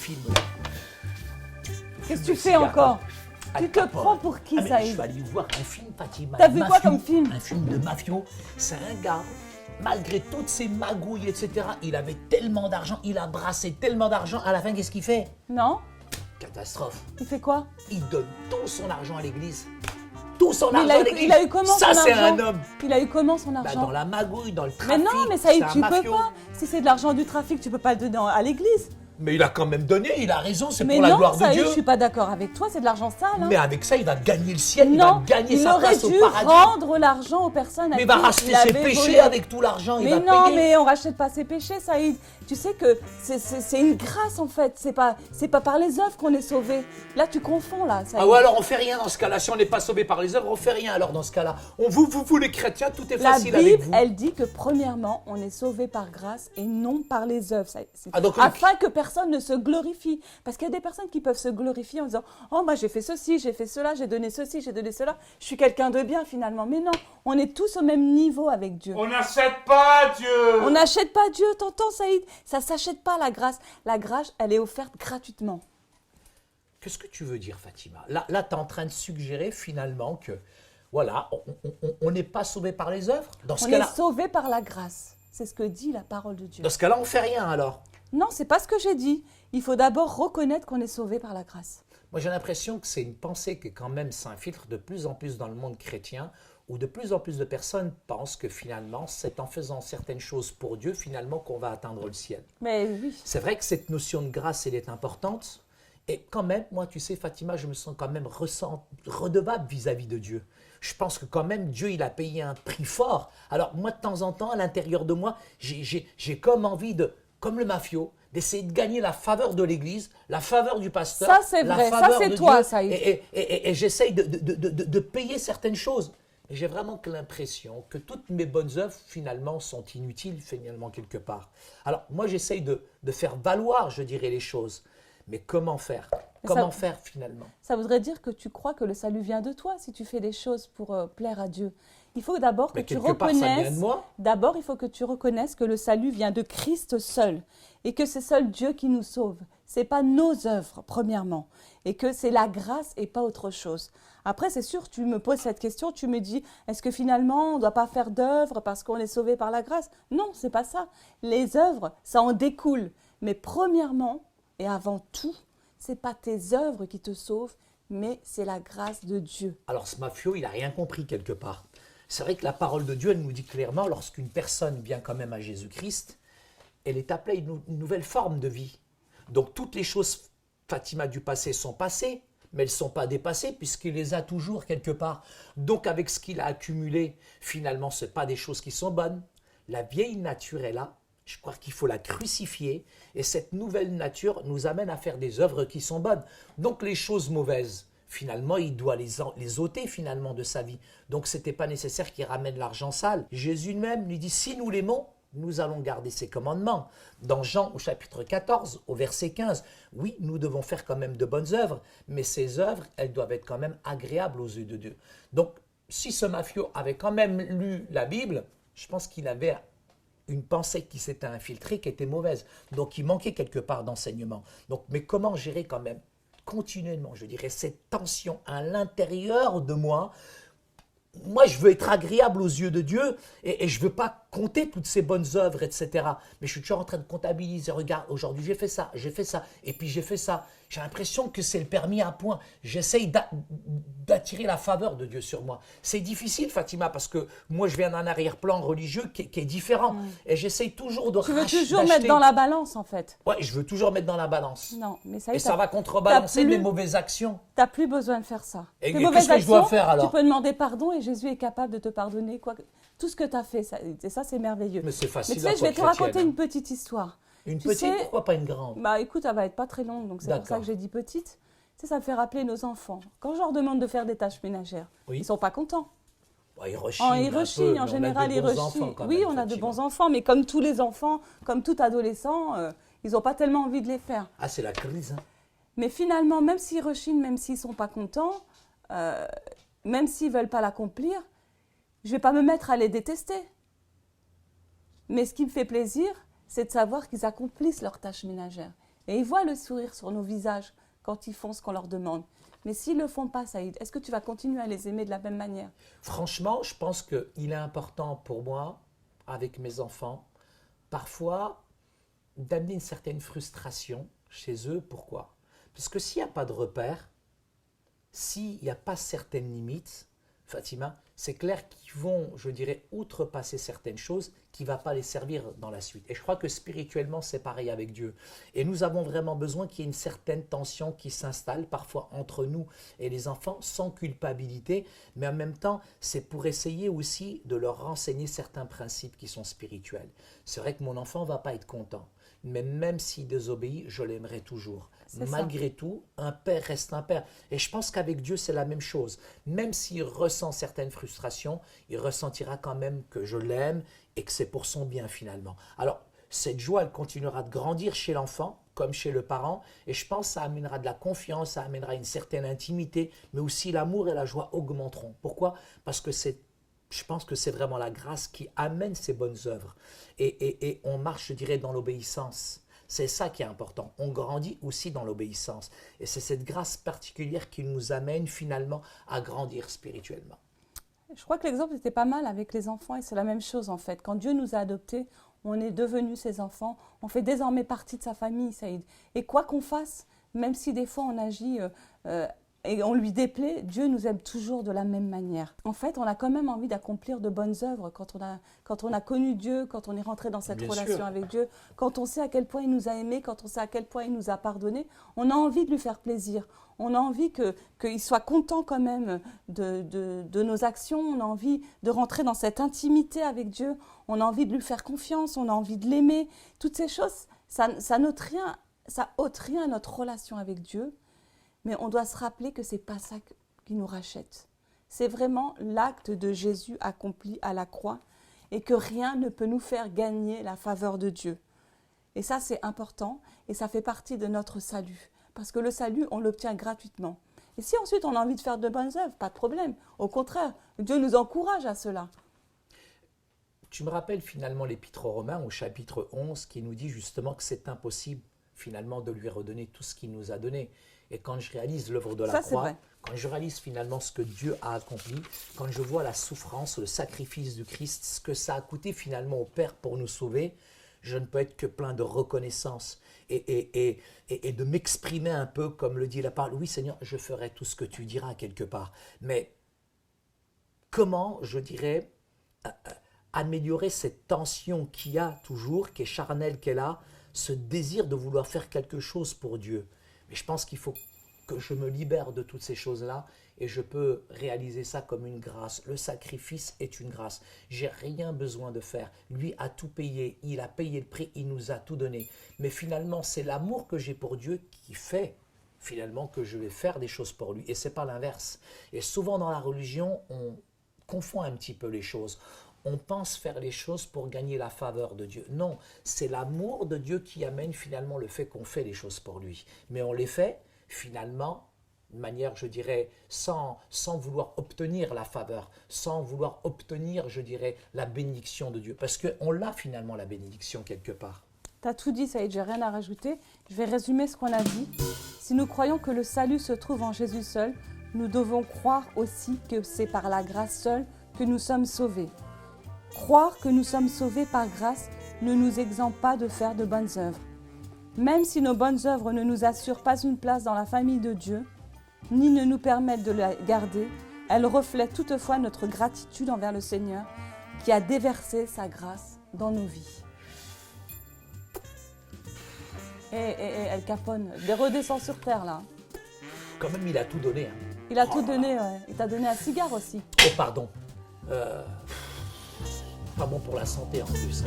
film là. Qu'est-ce que tu fais encore? Tu te prends pour qui, mais Saïd? je vais aller voir un film, Fatima. T'as vu quoi comme film? Un film de mafio. C'est un gars, malgré toutes ses magouilles, etc., il avait tellement d'argent, il a brassé tellement d'argent. À la fin, qu'est-ce qu'il fait? Non? Catastrophe. Il fait quoi? Il donne tout son argent à l'église. Tout son Mais argent à l'église. il a eu comment Ça, son c'est argent? un homme. Il a eu comment son Bah, argent? dans la magouille, dans le trafic. Mais non, mais Saïd, c'est un tu peux mafieux. pas. Si c'est de l'argent du trafic, tu peux pas le donner à l'église. Mais il a quand même donné, il a raison, c'est Mais pour la non, gloire de Saïd, Dieu. je suis pas d'accord avec toi, c'est de l'argent sale. Hein. Mais avec ça, il va gagner le ciel, il non, va gagner il sa aurait place au dû paradis. rendre l'argent aux personnes à Mais qui il va racheter il ses avait péchés volé. avec tout l'argent, il Mais va non, payer. mais on rachète pas ses péchés, Saïd. Tu sais que c'est une grâce en fait. C'est pas par les œuvres qu'on est sauvé. Là, tu confonds là, Saïd. Ah ouais, alors on fait rien dans ce cas-là. Si on n'est pas sauvé par les œuvres, on fait rien alors dans ce cas-là. Vous les chrétiens, tout est La facile avec Bible, vous. elle dit que premièrement, on est sauvé par grâce et non par les œuvres. Ah, donc, afin que personne ne se glorifie. Parce qu'il y a des personnes qui peuvent se glorifier en disant « Oh, moi j'ai fait ceci, j'ai fait cela, j'ai donné ceci, j'ai donné cela. Je suis quelqu'un de bien finalement. » Mais non, on est tous au même niveau avec Dieu. On n'achète pas Dieu. On n'achète pas Dieu, t'entends Saïd? Ça ne s'achète pas la grâce. La grâce, elle est offerte gratuitement. Qu'est-ce que tu veux dire, Fatima? Là tu es en train de suggérer finalement que, voilà, on n'est pas sauvé par les œuvres. Dans ce On cas-là, est sauvé par la grâce. C'est ce que dit la parole de Dieu. dans ce cas-là, on fait rien alors. Non, c'est pas ce que j'ai dit. Il faut d'abord reconnaître qu'on est sauvé par la grâce. Moi, j'ai l'impression que c'est une pensée qui quand même s'infiltre de plus en plus dans le monde chrétien, où de plus en plus de personnes pensent que finalement, c'est en faisant certaines choses pour Dieu, finalement, qu'on va atteindre le ciel. Mais oui. C'est vrai que cette notion de grâce, elle est importante. Et quand même, moi, tu sais, Fatima, je me sens quand même redevable vis-à-vis de Dieu. Je pense que quand même, Dieu, il a payé un prix fort. Alors, moi, de temps en temps, à l'intérieur de moi, j'ai comme envie de, comme le mafiot, d'essayer de gagner la faveur de l'Église, la faveur du pasteur. Ça, c'est la vrai. Ça, faveur c'est de toi, Dieu. Saïd. Et j'essaye de payer certaines choses. Mais j'ai vraiment que l'impression que toutes mes bonnes œuvres, finalement, sont inutiles, finalement, quelque part. Alors, moi, j'essaye de faire valoir, je dirais, les choses. Mais comment faire? Comment faire, finalement? Ça voudrait dire que tu crois que le salut vient de toi si tu fais des choses pour plaire à Dieu. Il faut d'abord que Mais tu quelque part, ça vient reconnaisses. de moi. D'abord, il faut que tu reconnaisses que le salut vient de Christ seul et que c'est seul Dieu qui nous sauve. C'est pas nos œuvres, premièrement, et que c'est la grâce et pas autre chose. Après, c'est sûr, tu me poses cette question, tu me dis, est-ce que finalement, on ne doit pas faire d'œuvres parce qu'on est sauvé par la grâce? Non, c'est pas ça. Les œuvres, ça en découle. Mais premièrement et avant tout, c'est pas tes œuvres qui te sauvent, mais c'est la grâce de Dieu. Alors, ce mafiot, il n'a rien compris, quelque part. C'est vrai que la parole de Dieu, elle nous dit clairement, lorsqu'une personne vient quand même à Jésus-Christ, elle est appelée à une nouvelle forme de vie. Donc, toutes les choses, Fatima, du passé sont passées, mais elles ne sont pas dépassées puisqu'il les a toujours quelque part. Donc, avec ce qu'il a accumulé, finalement, ce n'est pas des choses qui sont bonnes. La vieille nature est là. Je crois qu'il faut la crucifier. Et cette nouvelle nature nous amène à faire des œuvres qui sont bonnes. Donc, les choses mauvaises, finalement, il doit les ôter finalement de sa vie. Donc, ce n'était pas nécessaire qu'il ramène l'argent sale. Jésus même lui dit, si nous l'aimons, nous allons garder ses commandements. Dans Jean au chapitre 14, au verset 15, oui, nous devons faire quand même de bonnes œuvres, mais ces œuvres, elles doivent être quand même agréables aux yeux de Dieu. Donc, si ce mafiot avait quand même lu la Bible, je pense qu'il avait une pensée qui s'était infiltrée, qui était mauvaise. Donc, il manquait quelque part d'enseignement. Donc, mais comment gérer quand même continuellement, je dirais, cette tension à l'intérieur de moi? Moi, je veux être agréable aux yeux de Dieu et je ne veux pas compter toutes ces bonnes œuvres, etc. Mais je suis toujours en train de comptabiliser. Regarde, aujourd'hui, j'ai fait ça, et puis j'ai fait ça. J'ai l'impression que c'est le permis à point. J'essaye d'attirer la faveur de Dieu sur moi. C'est difficile, Fatima, parce que moi, je viens d'un arrière-plan religieux qui est différent. Et j'essaye toujours de Tu veux toujours mettre dans la balance, en fait. Ouais, je veux toujours mettre dans la balance. Non, mais Et ça va contrebalancer mes mauvaises actions. Tu n'as plus besoin de faire ça. Et Tes mauvaises qu'est-ce que je dois actions, faire alors? Tu peux demander pardon et Jésus est capable de te pardonner tout ce que tu as fait. Et ça, c'est merveilleux. Mais c'est facile. Mais tu sais, je vais te raconter une petite histoire. Une Tu petite, sais, pourquoi pas une grande? Bah écoute, elle va être pas très longue, donc c'est pour ça que j'ai dit petite. Tu sais, ça me fait rappeler nos enfants. Quand je leur demande de faire des tâches ménagères, oui. Ils sont pas contents. Ouais, ils rechignent, en général, ils rechignent. Oui, on a de bons enfants, mais comme tous les enfants, comme tout adolescent, ils n'ont pas tellement envie de les faire. Ah, c'est la crise. Hein. Mais finalement, même s'ils rechignent, même s'ils sont pas contents, même s'ils veulent pas l'accomplir, je vais pas me mettre à les détester. Mais ce qui me fait plaisir, c'est de savoir qu'ils accomplissent leurs tâches ménagères. Et ils voient le sourire sur nos visages quand ils font ce qu'on leur demande. Mais s'ils ne le font pas, Saïd, est-ce que tu vas continuer à les aimer de la même manière? Franchement, je pense qu'il est important pour moi, avec mes enfants, parfois d'amener une certaine frustration chez eux. Pourquoi? Parce que s'il n'y a pas de repère, s'il n'y a pas certaines limites, Fatima, c'est clair qu'ils vont, je dirais, outrepasser certaines choses qui ne vont pas les servir dans la suite. Et je crois que spirituellement, c'est pareil avec Dieu. Et nous avons vraiment besoin qu'il y ait une certaine tension qui s'installe parfois entre nous et les enfants sans culpabilité, mais en même temps, c'est pour essayer aussi de leur renseigner certains principes qui sont spirituels. C'est vrai que mon enfant ne va pas être content, mais même s'il désobéit, je l'aimerai toujours. Malgré tout, un père reste un père. Et je pense qu'avec Dieu, c'est la même chose. Même s'il ressent certaines frustrations, il ressentira quand même que je l'aime et que c'est pour son bien finalement. Alors, cette joie, elle continuera de grandir chez l'enfant, comme chez le parent, et je pense que ça amènera de la confiance, ça amènera une certaine intimité, mais aussi l'amour et la joie augmenteront. Pourquoi? Parce que je pense que c'est vraiment la grâce qui amène ces bonnes œuvres. Et on marche, je dirais, dans l'obéissance. C'est ça qui est important. On grandit aussi dans l'obéissance. Et c'est cette grâce particulière qui nous amène finalement à grandir spirituellement. Je crois que l'exemple était pas mal avec les enfants et c'est la même chose en fait. Quand Dieu nous a adoptés, on est devenus ses enfants. On fait désormais partie de sa famille, Saïd. Et quoi qu'on fasse, même si des fois on agit et on lui déplaît, Dieu nous aime toujours de la même manière. En fait, on a quand même envie d'accomplir de bonnes œuvres quand on a connu Dieu, quand on est rentré dans cette relation avec Dieu, quand on sait à quel point il nous a aimés, quand on sait à quel point il nous a pardonné. On a envie de lui faire plaisir. On a envie qu'il soit content quand même de nos actions. On a envie de rentrer dans cette intimité avec Dieu. On a envie de lui faire confiance. On a envie de l'aimer. Toutes ces choses, ça n'ôte rien, ça ôte rien à notre relation avec Dieu. Mais on doit se rappeler que ce n'est pas ça qui nous rachète. C'est vraiment l'acte de Jésus accompli à la croix et que rien ne peut nous faire gagner la faveur de Dieu. Et ça, c'est important et ça fait partie de notre salut. Parce que le salut, on l'obtient gratuitement. Et si ensuite on a envie de faire de bonnes œuvres, pas de problème. Au contraire, Dieu nous encourage à cela. Tu me rappelles finalement l'Épître aux Romains au chapitre 11 qui nous dit justement que c'est impossible finalement de lui redonner tout ce qu'il nous a donné. Et quand je réalise l'œuvre de la croix, quand je réalise finalement ce que Dieu a accompli, quand je vois la souffrance, le sacrifice du Christ, ce que ça a coûté finalement au Père pour nous sauver, je ne peux être que plein de reconnaissance et de m'exprimer un peu comme le dit la parole. Oui Seigneur, je ferai tout ce que tu diras quelque part. Mais comment, je dirais, améliorer cette tension qu'il y a toujours, qui est charnelle, qu'elle a, ce désir de vouloir faire quelque chose pour Dieu. Mais je pense qu'il faut que je me libère de toutes ces choses-là et je peux réaliser ça comme une grâce. Le sacrifice est une grâce. J'ai rien besoin de faire. Lui a tout payé. Il a payé le prix. Il nous a tout donné. Mais finalement, c'est l'amour que j'ai pour Dieu qui fait finalement que je vais faire des choses pour lui. Et c'est pas l'inverse. Et souvent dans la religion, on confond un petit peu les choses. On pense faire les choses pour gagner la faveur de Dieu. Non, c'est l'amour de Dieu qui amène finalement le fait qu'on fait les choses pour lui. Mais on les fait finalement de manière, je dirais, sans vouloir obtenir la faveur, sans vouloir obtenir, je dirais, la bénédiction de Dieu. Parce qu'on l'a finalement, la bénédiction, quelque part. Tu as tout dit, Saïd, j'ai rien à rajouter. Je vais résumer ce qu'on a dit. Si nous croyons que le salut se trouve en Jésus seul, nous devons croire aussi que c'est par la grâce seule que nous sommes sauvés. Croire que nous sommes sauvés par grâce ne nous exempte pas de faire de bonnes œuvres. Même si nos bonnes œuvres ne nous assurent pas une place dans la famille de Dieu, ni ne nous permettent de la garder, elles reflètent toutefois notre gratitude envers le Seigneur qui a déversé sa grâce dans nos vies. El Capone, redescend sur terre là. Quand même, il a tout donné. Hein. Il a tout donné, ouais. Il t'a donné un cigare aussi. Oh, pardon. Pas bon pour la santé en plus.